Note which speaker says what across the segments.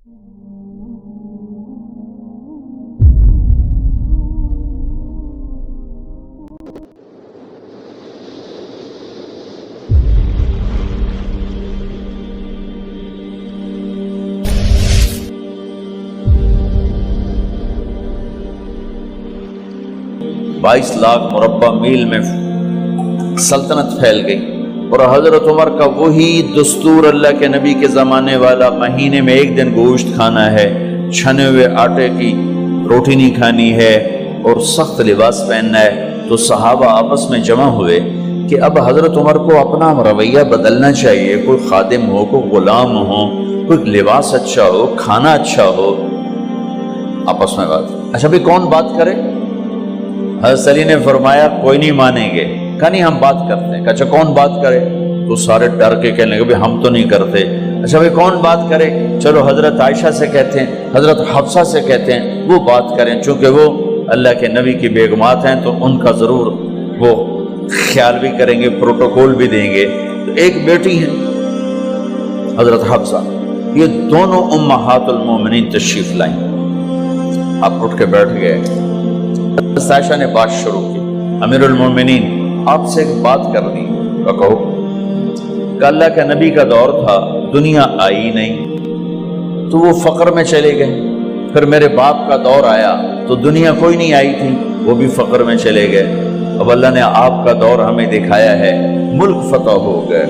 Speaker 1: 22 लाख मुरब्बा मील में सल्तनत फैल गई, और हजरत उमर का वही दस्तूर अल्लाह के नबी के ज़माने वाला, महीने में एक दिन गोश्त खाना है, छने हुए आटे की रोटी नहीं खानी है और सख्त लिबास पहनना है। तो सहाबा आपस में जमा हुए कि अब हजरत उमर को अपना रवैया बदलना चाहिए, कोई खादिम हो, कोई गुलाम हो, कोई लिबास अच्छा हो, खाना अच्छा हो। आपस में बात, अच्छा भाई कौन बात करे? हज़रत अली ने फरमाया कोई नहीं मानेंगे। कहा नहीं हम बात करते हैं। अच्छा कौन बात करे? तो सारे डर के कहने लगे भाई हम तो नहीं करते। अच्छा भाई कौन बात करे? चलो हजरत आयशा से कहते हैं, हजरत हफ्सा से कहते हैं वो बात करें, चूंकि वो अल्लाह के नबी की बेगमात हैं तो उनका ज़रूर वो ख्याल भी करेंगे, प्रोटोकॉल भी देंगे। तो एक बेटी है हजरत हफ्सा, ये दोनों उम्महातुल मोमिनीन तशरीफ लाई। आप उठ के बैठ गए। आयशा ने बात शुरू की, अमीरुल मोमिनीन आपसे एक बात करनी है। कहो। अल्लाह के नबी का दौर था, दुनिया आई नहीं तो वो फक्र में चले गए। फिर मेरे बाप का दौर आया तो दुनिया कोई नहीं आई थी, वो भी फक्र में चले गए। अब अल्लाह ने आपका दौर हमें दिखाया है, मुल्क फतह हो गए,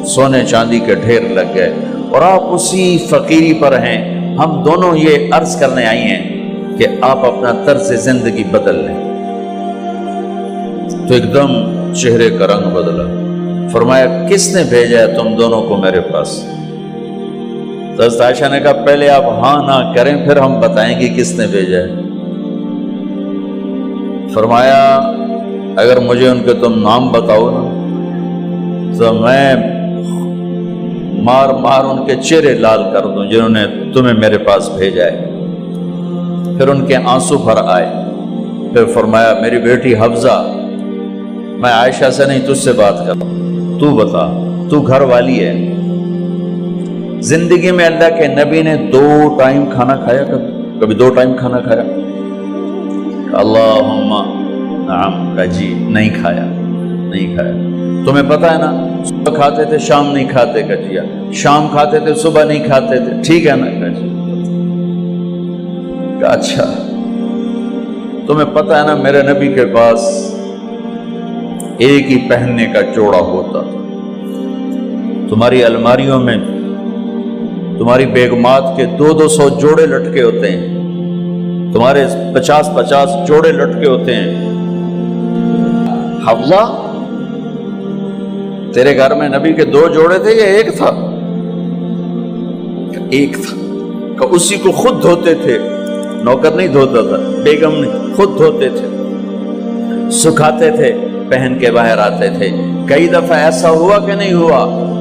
Speaker 1: सोने चांदी के ढेर लग गए और आप उसी फकीरी पर हैं। हम दोनों ये अर्ज करने आई हैं कि आप अपना तर्ज जिंदगी बदल लें। तो एकदम चेहरे का रंग बदला। फरमाया किसने भेजा है तुम दोनों को मेरे पास? तो आयशा ने कहा पहले आप हाँ ना करें फिर हम बताएंगे किसने भेजा है। फरमाया अगर मुझे उनके तुम नाम बताओ ना तो मैं मार मार उनके चेहरे लाल कर दूं जिन्होंने तुम्हें मेरे पास भेजा है। फिर उनके आंसू भर आए। फिर फरमाया मेरी बेटी हफ्जा, मैं आयशा से नहीं तुझसे बात कर रहा हूं, तू बता, तू घर वाली है। जिंदगी में अल्लाह के नबी ने 2 टाइम खाना खाया? कभी 2 टाइम खाना खाया? अल्लाहुम्मा नाम का जी, नहीं खाया, नहीं खाया। तुम्हें पता है ना, सुबह खाते थे शाम नहीं खाते कजिया, शाम खाते थे सुबह नहीं खाते थे, ठीक है ना कजी? अच्छा तुम्हें पता है ना मेरे नबी के पास एक ही पहनने का जोड़ा होता था। तुम्हारी अलमारियों में तुम्हारी बेगमात के 200 जोड़े लटके होते हैं, तुम्हारे 50 जोड़े लटके होते हैं। हफ्जा तेरे घर में नबी के 2 जोड़े थे या एक था? एक था। उसी को खुद धोते थे, नौकर नहीं धोता था, बेगम ने खुद धोते थे, सुखाते थे, पहन के बाहर आते थे। कई दफा ऐसा हुआ कि नहीं हुआ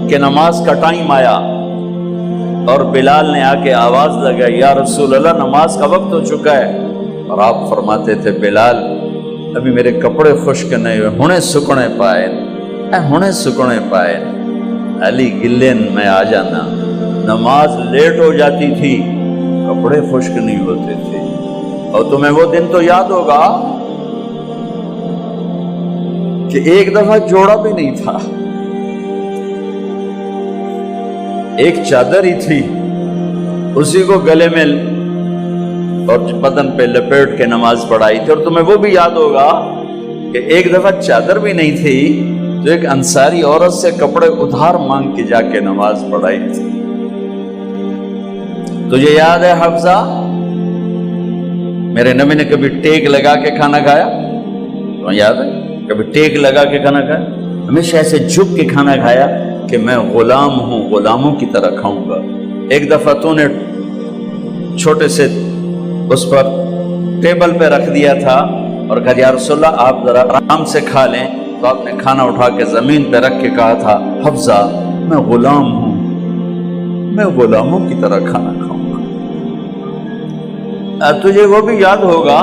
Speaker 1: कि नमाज का टाइम आया और बिलाल ने आके आवाज लगाई या रसूल अल्लाह नमाज का वक्त हो चुका है, और आप फरमाते थे बिलाल अभी मेरे कपड़े खुश्क नहीं हुए, हुणे सुकने पाए, हुणे सुकने पाए। अली गिल्ले में आ जाना, नमाज लेट हो जाती थी, कपड़े खुश्क नहीं होते थे। और तुम्हें वो दिन तो याद होगा कि एक दफा जोड़ा भी नहीं था, एक चादर ही थी, उसी को गले में और बदन पे लपेट के नमाज पढ़ाई थी। और तुम्हें वो भी याद होगा कि एक दफा चादर भी नहीं थी तो एक अंसारी औरत से कपड़े उधार मांग के जाके नमाज पढ़ाई थी। तुझे याद है हफ्जा, मेरे नबी ने कभी टेक लगा के खाना खाया? तो याद है? कभी टेक लगा के खाना खाया? हमेशा ऐसे झुक के खाना खाया कि मैं गुलाम हूं, गुलामों की तरह खाऊंगा। एक दफा तूने छोटे से उस पर टेबल पे रख दिया था और कहा या रसूलल्लाह आप जरा आराम से खा लें, तो आपने खाना उठा के जमीन पे रख के कहा था हफ्जा मैं गुलाम हूं, मैं गुलामों की तरह खाना खाऊंगा। तुझे वो भी याद होगा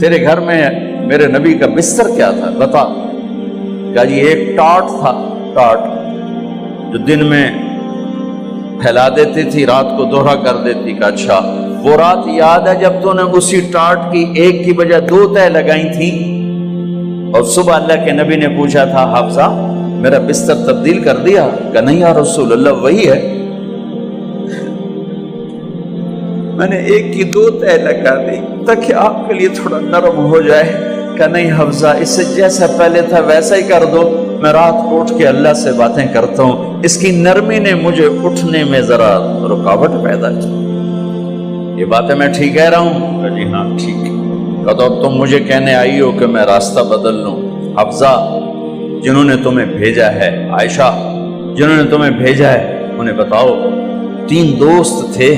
Speaker 1: तेरे घर में मेरे नबी का बिस्तर क्या था बता? क्या जी एक टाट था, टाट जो दिन में پھیلا دیتی تھی، رات کو دوہرا کر دیتی کہ اچھا وہ رات یاد ہے جب تو نے اسی ٹاٹ کی ایک کی بجائے 2 تہ لگائی تھی، اور صبح اللہ کے نبی نے پوچھا تھا حفصہ میرا بستر تبدیل کر دیا؟ کہ نہیں یا رسول اللہ وہی ہے، میں نے ایک کی 2 تہ لگا دی تاکہ آپ کے لیے تھوڑا نرم ہو جائے۔ کہ نہیں حفصہ اس سے جیسا پہلے تھا ویسا ہی کر دو، میں رات کو اٹھ کے اللہ سے باتیں کرتا ہوں، اس کی نرمی نے مجھے اٹھنے میں ذرا رکاوٹ پیدا کی۔ یہ باتیں میں ٹھیک کہہ رہا ہوں؟ کہ جی ہاں ٹھیک ہے۔ کہ تو اب تم مجھے کہنے آئی ہو کہ میں راستہ بدل لوں؟ حفصہ جنہوں نے تمہیں بھیجا ہے، عائشہ جنہوں نے تمہیں بھیجا ہے انہیں بتاؤ 3 دوست تھے،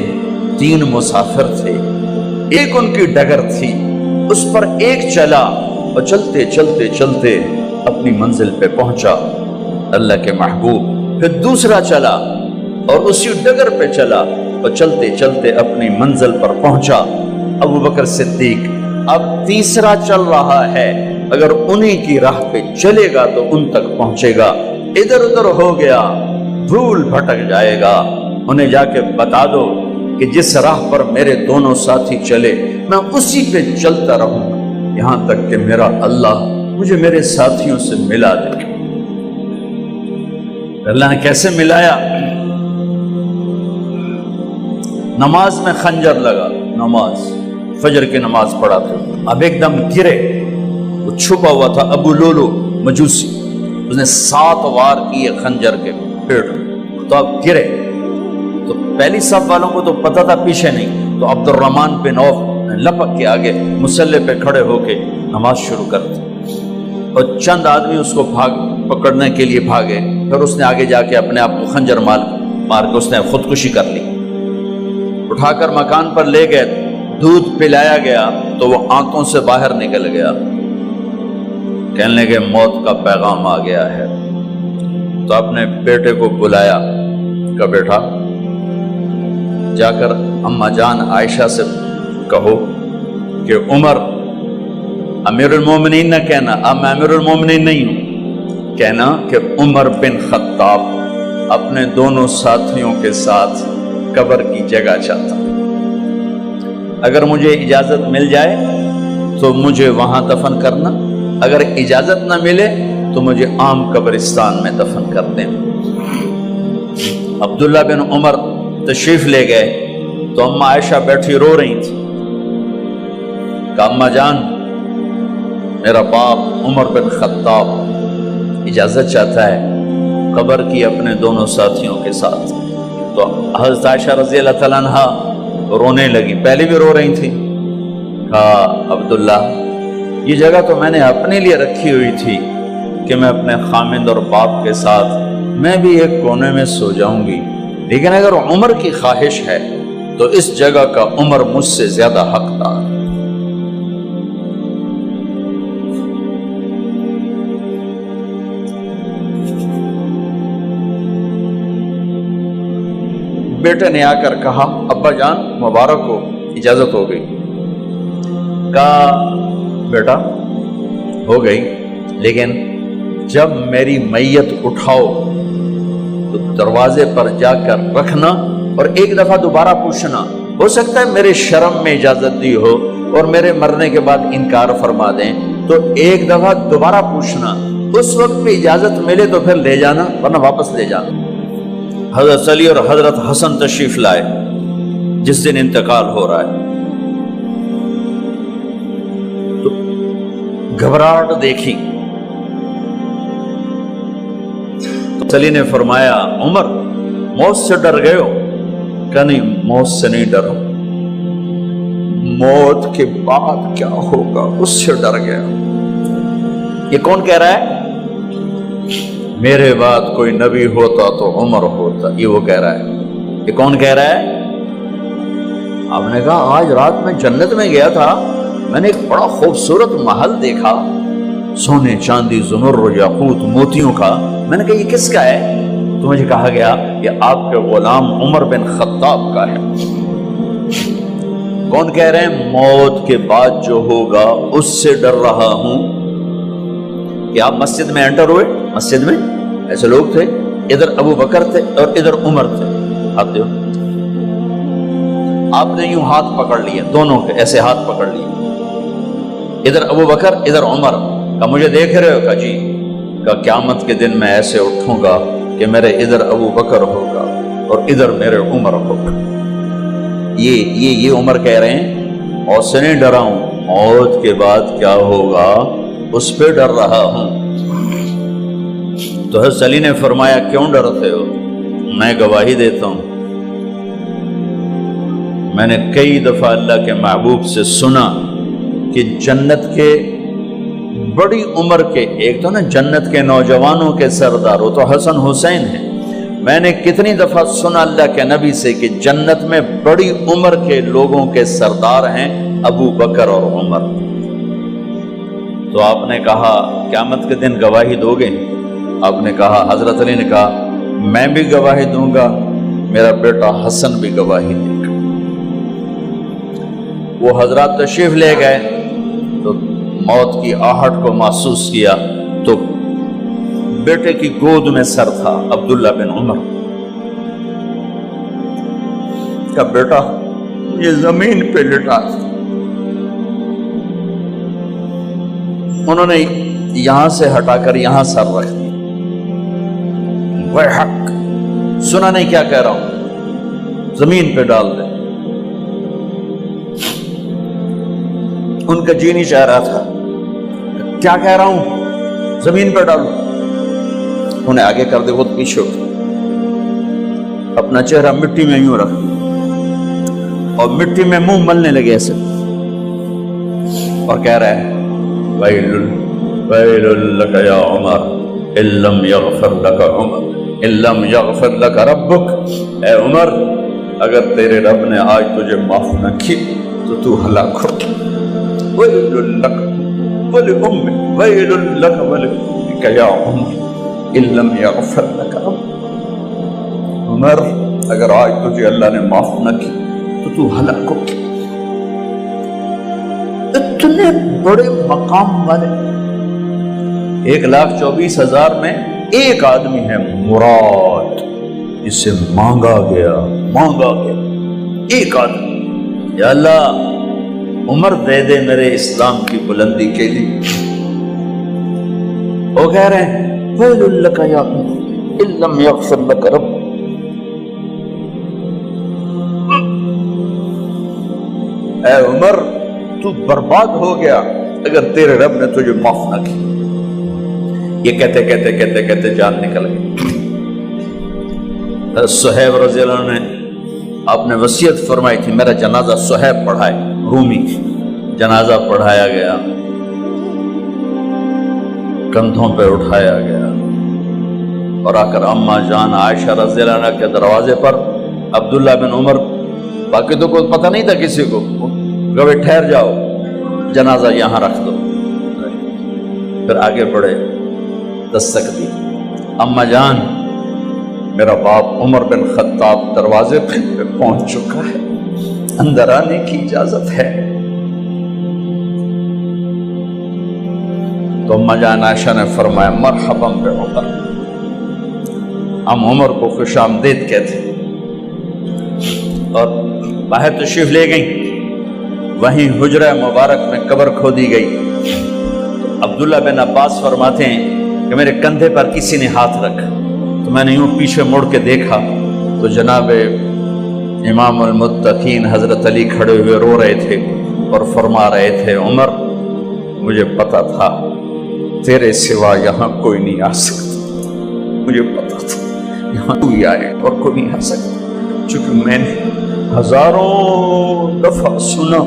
Speaker 1: 3 مسافر تھے، ایک ان کی ڈگر تھی، اس پر ایک چلا اور چلتے چلتے چلتے اپنی منزل پہ پہنچا اللہ کے محبوب، پھر دوسرا چلا اور اسی ڈگر پہ چلا اور چلتے چلتے اپنی منزل پر پہنچا ابو بکر صدیق۔ اب تیسرا چل رہا ہے، اگر انہی کی راہ پہ چلے گا تو ان تک پہنچے گا، ادھر ادھر ہو گیا بھول بھٹک جائے گا۔ انہیں جا کے بتا دو کہ جس راہ پر میرے دونوں ساتھی چلے میں اسی پہ چلتا رہوں یہاں تک کہ میرا اللہ مجھے میرے ساتھیوں سے ملا دے۔ اللہ نے کیسے ملایا؟ نماز میں خنجر لگا، نماز فجر کی نماز پڑھا تھا، اب ایک دم گرے، وہ چھپا ہوا تھا ابو لولو مجوسی، اس نے 7 وار کیے خنجر کے پیڑ، تو اب گرے تو پہلی صف والوں کو تو پتہ تھا پیچھے نہیں، تو عبد الرحمن بن عوف لپک کے آگے مصلی پہ کھڑے ہو کے نماز شروع کر دی، اور چند آدمی اس کو پکڑنے کے لیے بھاگے، پھر اس نے آگے جا کے اپنے آپ کو خنجر مار کے اس نے خودکشی کر لی۔ اٹھا کر مکان پر لے گئے، دودھ پلایا گیا تو وہ آنتوں سے باہر نکل گیا، کہنے لگے موت کا پیغام آ گیا ہے۔ تو اپنے بیٹے کو بلایا کہ بیٹا جا کر اماں جان عائشہ سے کہو کہ عمر امیر المومنین نہ کہنا، اب میں امیر المومنین نہیں ہوں، کہنا کہ عمر بن خطاب اپنے دونوں ساتھیوں کے ساتھ قبر کی جگہ چاہتا، اگر مجھے اجازت مل جائے تو مجھے وہاں دفن کرنا، اگر اجازت نہ ملے تو مجھے عام قبرستان میں دفن کر دیں۔ عبداللہ بن عمر تشریف لے گئے تو اماں عائشہ بیٹھی رو رہی تھی کہ اماں جان میرا باپ عمر بن خطاب اجازت چاہتا ہے قبر کی اپنے دونوں ساتھیوں کے ساتھ۔ تو حضرت عائشہ رضی اللہ تعالیٰ عنہا رونے لگی، پہلے بھی رو رہی تھی، کہا عبداللہ یہ جگہ تو میں نے اپنے لیے رکھی ہوئی تھی کہ میں اپنے خامند اور باپ کے ساتھ میں بھی ایک کونے میں سو جاؤں گی، لیکن اگر عمر کی خواہش ہے تو اس جگہ کا عمر مجھ سے زیادہ حقدار۔ بیٹے نے آ کر کہا ابا جان مبارک ہو، اجازت ہو گئی۔ کہا بیٹا ہو گئی، لیکن جب میری میت اٹھاؤ تو دروازے پر جا کر رکھنا اور ایک دفعہ دوبارہ پوچھنا، ہو سکتا ہے میرے شرم میں اجازت دی ہو اور میرے مرنے کے بعد انکار فرما دیں، تو ایک دفعہ دوبارہ پوچھنا، اس وقت بھی اجازت ملے تو پھر لے جانا ورنہ واپس لے جانا۔ حضرت علی اور حضرت حسن تشریف لائے جس دن انتقال ہو رہا ہے، تو گھبراہٹ دیکھی، تو علی نے فرمایا عمر موت سے ڈر گئے ہو؟ کہ نہیں موت سے نہیں ڈرا، موت کے بعد کیا ہوگا اس سے ڈر گیا۔ یہ کون کہہ رہا ہے؟ میرے بعد کوئی نبی ہوتا تو عمر ہوتا، یہ وہ کہہ رہا ہے۔ یہ کون کہہ رہا ہے؟ آپ نے کہا آج رات میں جنت میں گیا تھا، میں نے ایک بڑا خوبصورت محل دیکھا، سونے چاندی زمرد یاقوت موتیوں کا، میں نے کہا یہ کس کا ہے؟ تو مجھے کہا گیا یہ آپ کے غلام عمر بن خطاب کا ہے۔ کون کہہ رہے ہیں؟ موت کے بعد جو ہوگا اس سے ڈر رہا ہوں۔ کہ آپ مسجد میں انٹر ہوئے، مسجد میں ایسے لوگ تھے، ادھر ابو بکر تھے اور ادھر عمر تھے، आते हो। आपने यूं हाथ पकड़ लिए, दोनों के ऐसे हाथ पकड़ लिए, इधर अबू बकर इधर उमर। कहा मुझे देख रहे हो? कहा जी। कहा क़यामत के दिन मैं ऐसे उठूंगा कि मेरे इधर अबू बकर होगा और इधर मेरे उमर होगा। ये उमर कह रहे हैं और से नहीं डरा हूं, मौत के बाद क्या होगा उस पे डर रहा हूं। तो हज़रत अली ने फरमाया क्यों डरते हो? मैं गवाही देता हूं, मैंने कई दफा अल्लाह के महबूब से सुना कि जन्नत के बड़ी उम्र के, एक तो ना जन्नत के नौजवानों के सरदार, वो तो हसन हुसैन है। मैंने कितनी दफा सुना अल्लाह के नबी से कि जन्नत में बड़ी उम्र के लोगों के सरदार हैं अबू बकर और उमर। तो आपने कहा क़यामत के दिन गवाही दोगे? आपने कहा, हजरत अली ने कहा मैं भी गवाही दूंगा, मेरा बेटा हसन भी गवाही देगा। वो हजरत तशरीफ ले गए तो मौत की आहट को महसूस किया तो बेटे की गोद में सर था अब्दुल्ला बिन उमर का। बेटा ये जमीन पे लिटा। उन्होंने यहां से हटाकर यहां सर रख दिया। वह हक सुना नहीं क्या कह रहा हूं, जमीन पे डाल दे। उनका जी नहीं चाह रहा था, क्या कह रहा हूं, जमीन पर डालो। उन्हें आगे कर दे, खुद पीछे उठ, अपना चेहरा मिट्टी में यूं रख और मिट्टी में मुंह मलने लगे ऐसे, और कह रहा है वैलुल वैलुल लका या उमर इल्लम यगफिर लका उमर इल्लम यगफिर लका रब्बुक। ए उमर, अगर तेरे रब ने आज तुझे माफ न की तो तू हलाक हो। वैलुल लका वल उम्मी वैलुल लका वल उम्मिका या उमर इल्लम यगफिर लका रब्बुक। उमर, अगर आज तुझे अल्लाह ने माफ न की तो तू हलाक हो। इतने बड़े मकाम वाले 1,24,000 में एक आदमी है मुराद, जिसे मांगा गया एक आदमी। या अल्लाह, उमर दे दे मेरे इस्लाम की बुलंदी के लिए। वो कह रहे हैं वैलुल लका या उमर इल्लम यगफिर लका रब्बुक। ऐ उमर, तू बर्बाद हो गया अगर तेरे रब ने तुझे माफ ना की। ये कहते कहते कहते कहते जान निकल गई। सुहैब रज़ी अल्लाह ने आपने वसीयत फरमाई थी मेरा जनाजा सुहैब पढ़ाए, रूमी। जनाजा पढ़ाया गया, कंधों पे उठाया गया और आकर अम्मा जान आयशा रज़ी अल्लाह अन्हा के दरवाजे पर अब्दुल्ला बिन उमर, बाकी तो कोई पता नहीं था किसी को, कभी ठहर जाओ, जनाजा यहां रख दो। फिर आगे बढ़े, दस्तक दी, अम्मा जान मेरा बाप उमर बिन खत्ताब दरवाजे पे पहुंच चुका है, अंदर आने की इजाजत है। तो अम्मा जान आयशा ने फरमाया मरहबन बे उमर। हम उमर को खुशामदीद कहते और बाहर तशरीफ ले गई। वहीं हुजरा मुबारक में कब्र खोदी गई। अब्दुल्ला बिन अब्बास फरमाते हैं कि मेरे कंधे पर किसी ने हाथ रखा तो मैंने यूं पीछे मुड़ के देखा तो जनाब इमाम अल मुत्तकीन हजरत अली खड़े हुए रो रहे थे और फरमा रहे थे उमर, मुझे पता था तेरे सिवा यहाँ कोई नहीं आ सकता, मुझे पता था यहाँ कोई आए और कोई नहीं आ सकता, चूंकि मैंने हजारों दफा सुना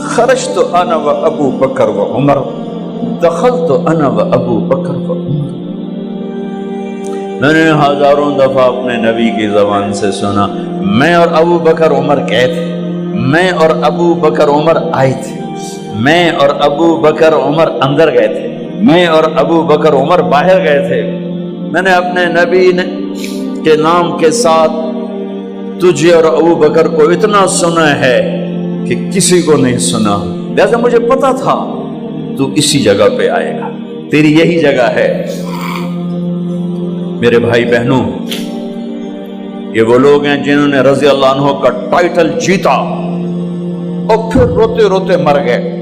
Speaker 1: खरज तो अना व अबू बकर व उमर दखल तो अना व अबू बकर व उमर। मैंने हजारों दफा अपने नबी की जबान से सुना, मैं और अबू बकर उमर गए थे, मैं और अबू बकर उमर आए थे, मैं और अबू बकर उमर अंदर गए थे, मैं और अबू बकर उमर बाहर गए थे। मैंने अपने नबी के नाम के साथ तुझे और अबू बकर को इतना सुना है कि किसी को नहीं सुना, लिहाजा मुझे पता था तू इसी जगह पे आएगा, तेरी यही जगह है। मेरे भाई बहनों, یہ وہ لوگ ہیں جنہوں نے رضی اللہ عنہ کا ٹائٹل جیتا اور پھر روتے روتے مر گئے.